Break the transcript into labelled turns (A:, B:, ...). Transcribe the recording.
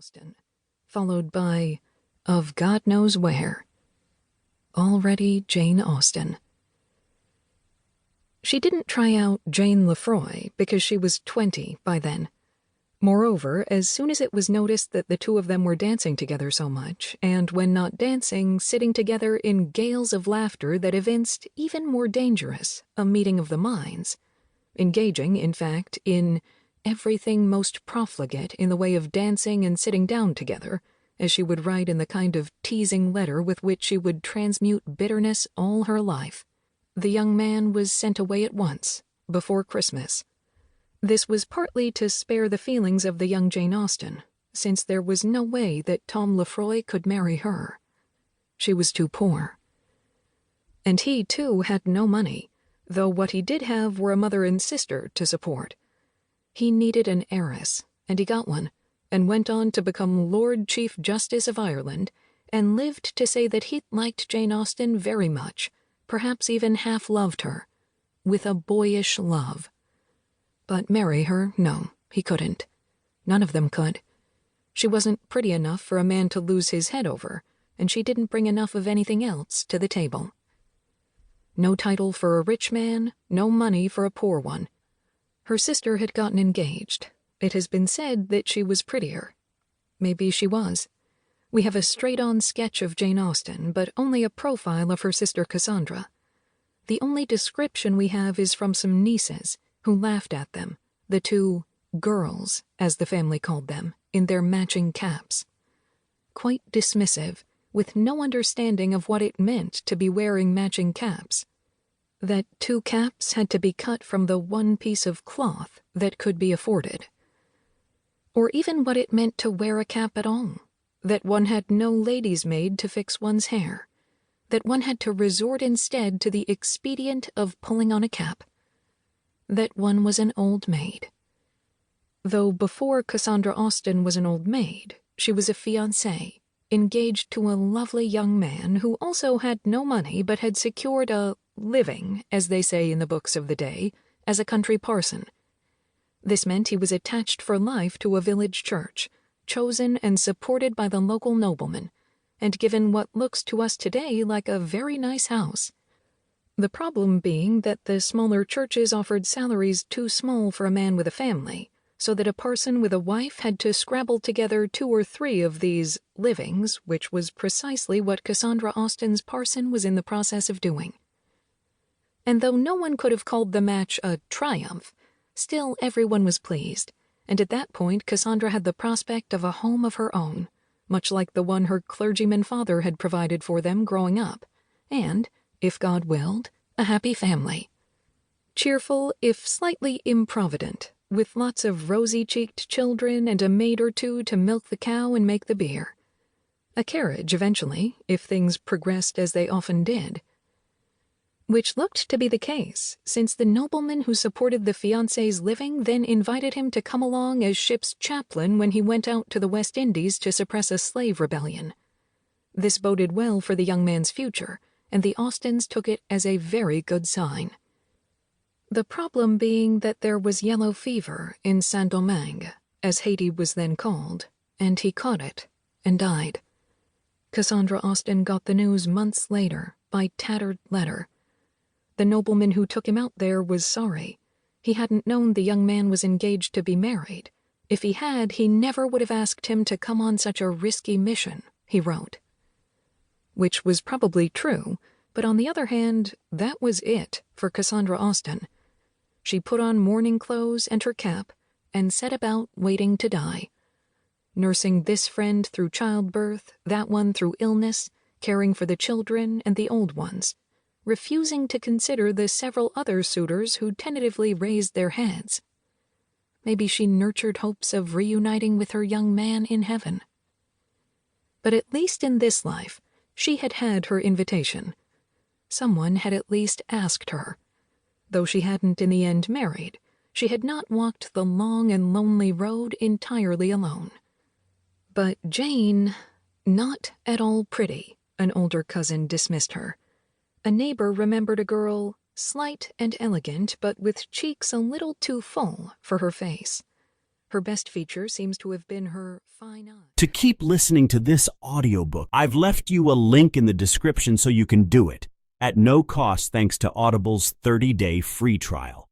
A: Austen, followed by Of God Knows Where. Already Jane Austen. She didn't try out Jane Lefroy because she was 20 by then. Moreover, as soon as it was noticed that the two of them were dancing together so much, and when not dancing, sitting together in gales of laughter that evinced even more dangerous a meeting of the minds, engaging, in fact, in everything most profligate in the way of dancing and sitting down together, as she would write in the kind of teasing letter with which she would transmute bitterness all her life, the young man was sent away at once, before Christmas. This was partly to spare the feelings of the young Jane Austen, since there was no way that Tom Lefroy could marry her. She was too poor. And he, too, had no money, though what he did have were a mother and sister to support. He needed an heiress, and he got one, and went on to become Lord Chief Justice of Ireland, and lived to say that he liked Jane Austen very much, perhaps even half loved her, with a boyish love. But marry her, no, he couldn't. None of them could. She wasn't pretty enough for a man to lose his head over, and she didn't bring enough of anything else to the table. No title for a rich man, no money for a poor one. Her sister had gotten engaged. It has been said that she was prettier. Maybe she was. We have a straight-on sketch of Jane Austen, but only a profile of her sister Cassandra. The only description we have is from some nieces who laughed at them, the two girls, as the family called them, in their matching caps. Quite dismissive, with no understanding of what it meant to be wearing matching caps. That two caps had to be cut from the one piece of cloth that could be afforded. Or even what it meant to wear a cap at all, that one had no lady's maid to fix one's hair, that one had to resort instead to the expedient of pulling on a cap, that one was an old maid. Though before Cassandra Austen was an old maid, she was a fiancée, engaged to a lovely young man who also had no money but had secured a living, as they say in the books of the day, as a country parson. This meant he was attached for life to a village church, chosen and supported by the local nobleman, and given what looks to us today like a very nice house. The problem being that the smaller churches offered salaries too small for a man with a family, so that a parson with a wife had to scrabble together 2 or 3 of these livings, which was precisely what Cassandra Austen's parson was in the process of doing. And though no one could have called the match a triumph, still everyone was pleased, and at that point Cassandra had the prospect of a home of her own, much like the one her clergyman father had provided for them growing up, and, if God willed, a happy family. Cheerful, if slightly improvident, with lots of rosy-cheeked children and a maid or two to milk the cow and make the beer. A carriage eventually, if things progressed as they often did. Which looked to be the case, since the nobleman who supported the fiancée's living then invited him to come along as ship's chaplain when he went out to the West Indies to suppress a slave rebellion. This boded well for the young man's future, and the Austens took it as a very good sign. The problem being that there was yellow fever in Saint-Domingue, as Haiti was then called, and he caught it and died. Cassandra Austen got the news months later by tattered letter. The nobleman who took him out there was sorry. He hadn't known the young man was engaged to be married. If he had, he never would have asked him to come on such a risky mission, he wrote. Which was probably true, but on the other hand, that was it for Cassandra Austen. She put on mourning clothes and her cap and set about waiting to die, nursing this friend through childbirth, that one through illness, caring for the children and the old ones, refusing to consider the several other suitors who tentatively raised their heads. Maybe she nurtured hopes of reuniting with her young man in heaven. But at least in this life, she had had her invitation. Someone had at least asked her. Though she hadn't in the end married, she had not walked the long and lonely road entirely alone. But Jane, not at all pretty, an older cousin dismissed her. A neighbor remembered a girl, slight and elegant, but with cheeks a little too full for her face. Her best feature seems to have been her fine eyes.
B: To keep listening to this audiobook, I've left you a link in the description so you can do it, at no cost thanks to Audible's 30-day free trial.